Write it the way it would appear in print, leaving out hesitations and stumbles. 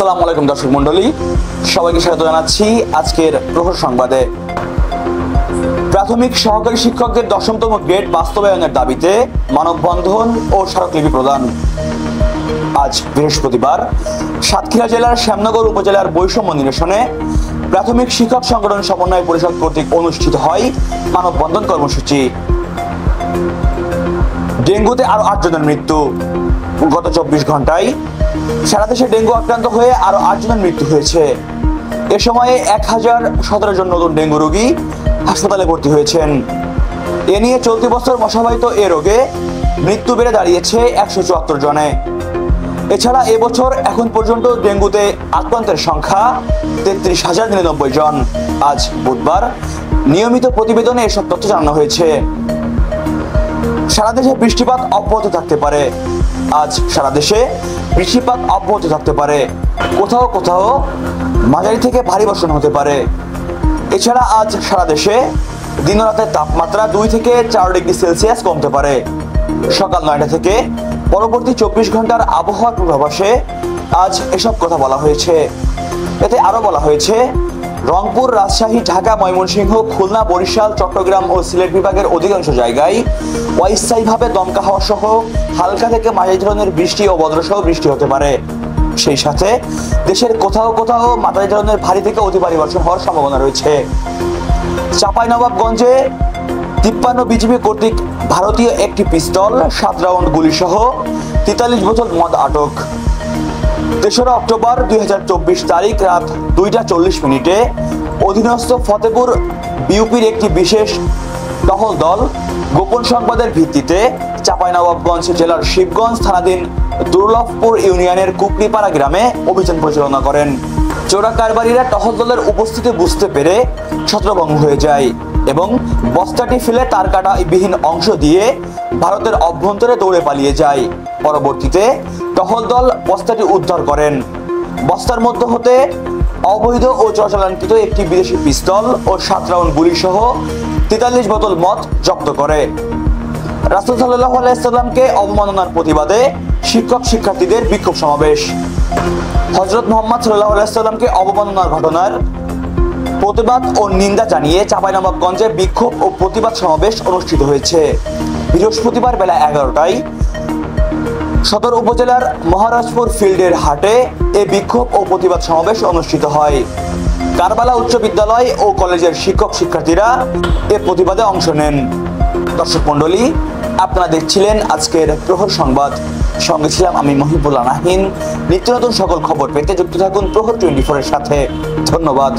আসসালামু আলাইকুম দর্শক মণ্ডলী, সবাইকে স্বাগত জানাচ্ছি আজকের প্রহর সংবাদে। প্রাথমিক সহকারী শিক্ষকদের 10তম গ্রেড বাস্তবায়নের দাবিতে মানববন্ধন ও স্মারকলিপি প্রদান। আজ বৃহস্পতিবার সাতক্ষীরা জেলার শ্যামনগর উপজেলার বৈষম্য নিরসনে প্রাথমিক শিক্ষক সংগঠন সমন্বয় পরিষদ কর্তৃক অনুষ্ঠিত হয় মানববন্ধন কর্মসূচি। ডেঙ্গুতে আরো 8 জনের মৃত্যু। গত 24 ঘন্টায় সারা দেশে ডেঙ্গু আক্রান্ত হয়ে আরো 8 জনের মৃত্যু হয়েছে। এ সময়ে 1017 জন নতুন ডেঙ্গু রোগী হাসপাতালে ভর্তি হয়েছেন। এ নিয়ে চলতি বছর মশাবাহিত এ রোগে মৃত্যু বেড়ে দাঁড়িয়েছে 174 জনে। এছাড়া এবছর এখন পর্যন্ত ডেঙ্গুতে আক্রান্তের সংখ্যা 33,099 জন। আজ বুধবার নিয়মিত প্রতিবেদনে এসব তথ্য জানানো হয়েছে। সারা দেশে বৃষ্টিপাত অব্যাহত থাকতে পারে। আজ সারা দেশে বৃষ্টিপাত অব্যাহত থাকতে পারে। কোথাও কোথাও মাঝারি থেকে ভারী বর্ষণ হতে পারে। এছাড়া আজ সারা দেশে দিন ও রাতের তাপমাত্রা 2 থেকে 4 ডিগ্রি সেলসিয়াস কমতে পারে। সকাল 9টা থেকে পরবর্তী 24 ঘন্টার আবহাওয়ার পূর্বাভাসে আজ এসব কথা বলা হয়েছে। এতে আরো বলা হয়েছে, রংপুর, রাজশাহী, ঢাকা, ময়মনসিংহ, খুলনা, বরিশাল, চট্টগ্রাম ও সিলেট বিভাগের অধিকাংশ জায়গায় অস্থায়ীভাবে দমকা হাওয়া সহ হালকা থেকে মাঝারি ধরনের বৃষ্টি ও বজ্রসহ বৃষ্টি হতে পারে। সেই সাথে দেশের কোথাও কোথাও মাঝারি ধরনের ভারী থেকে অতি ভারী বর্ষণ হওয়ার সম্ভাবনা রয়েছে। চাঁপাইনবাবগঞ্জে 53 বিজিবি কর্তৃক ভারতীয় একটি পিস্তল, 7 রাউন্ড গুলি সহ 43 বোতল মদ আটক। 3রা অক্টোবর 2024 তারিখ রাত 2টা 40 মিনিটে অধীনস্থ ফতেপুর বিউপির একটি বিশেষ টহল দল গোপন সংবাদের ভিত্তিতে চাঁপাইনবাবগঞ্জ জেলার শিবগঞ্জ থানাধীন দুর্লভপুর ইউনিয়নের কুকরিপাড়া গ্রামে অভিযান পরিচালনা করেন। চোরা কারবারিরা টহল দলের উপস্থিতি বুঝতে পেরে ছত্রভঙ্গ হয়ে যায় এবং বস্তাটি ফেলে তার কাটা বিহীন অংশ দিয়ে ভারতের অভ্যন্তরে দৌড়ে পালিয়ে যায়। পরবর্তীতে টহল দল বস্তাটি উদ্ধার করেন। বস্তার মধ্য হতে অবৈধ ও চোরাচালানকৃত একটি বিদেশি পিস্তল ও 7 রাউন্ড গুলি সহ 43 বোতল মদ জব্দ করে। রাসূল সাল্লাল্লাহু আলাইহি সাল্লামকে অবমাননার প্রতিবাদে শিক্ষক শিক্ষার্থীদের বিক্ষোভ সমাবেশ। হযরত মুহাম্মদ সাল্লাল্লাহু আলাইহি সাল্লামকে অবমাননার ঘটনার প্রতিবাদ ও নিন্দা জানিয়ে চাঁপাইনবাবগঞ্জে বিক্ষোভ ও প্রতিবাদ সমাবেশ অনুষ্ঠিত হয়েছে। বৃহস্পতিবার বেলা 11টায় সদর উপজেলার মহারাজপুর ফিল্ডের হাটে এ বিক্ষোভ ও প্রতিবাদ সমাবেশ অনুষ্ঠিত হয়। কারবালা উচ্চ বিদ্যালয় ও কলেজের শিক্ষক শিক্ষার্থীরা এ প্রতিবাদে অংশ নেন। দর্শক মণ্ডলী, আপনারা দেখছিলেন আজকের প্রহর সংবাদ। সঙ্গে ছিলাম আমি মহিবুল্লাহ নাহিন। নিত্য নতুন সকল খবর পেতে যুক্ত থাকুন প্রহর 24 এর সাথে। ধন্যবাদ।